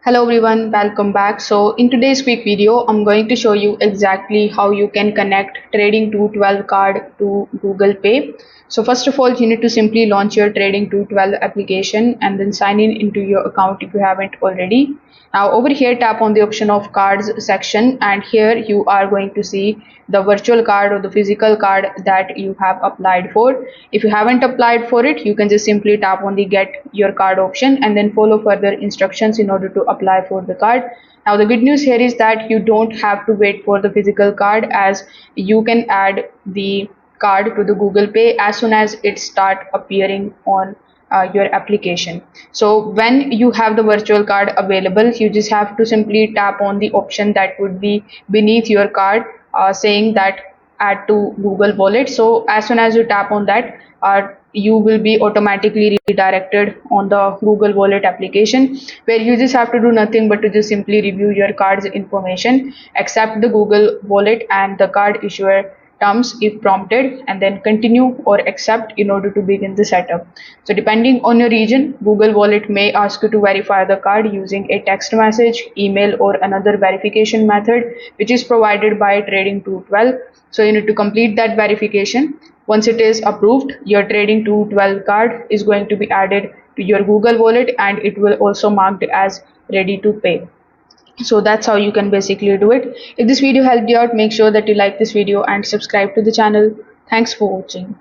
Hello everyone, welcome back. So in today's quick video, I'm going to show you exactly how you can connect Trading 212 card to Google Pay. So first of all, you need to simply launch your Trading 212 application and then sign in into your account if you haven't already. Now over here, tap on the option of cards section, and here you are going to see the virtual card or the physical card that you have applied for. If you haven't applied for it, you can just simply tap on the get your card option and then follow further instructions in order to apply for the card. Now the good news here is that you don't have to wait for the physical card, as you can add the card to the Google Pay as soon as it start appearing on your application. So when you have the virtual card available, you just have to simply tap on the option that would be beneath your card, saying that add to Google Wallet. So as soon as you tap on that, you will be automatically redirected on the Google Wallet application, where you just have to do nothing but to just simply review your card's information, accept the Google Wallet and the card issuer terms if prompted, and then continue or accept in order to begin the setup. So depending on your region, Google Wallet may ask you to verify the card using a text message, email, or another verification method which is provided by Trading 212. So you need to complete that verification. Once it is approved, your Trading 212 card is going to be added to your Google Wallet, and it will also marked as ready to pay. So that's how you can basically do it. If this video helped you out, make sure that you like this video and subscribe to the channel. Thanks for watching.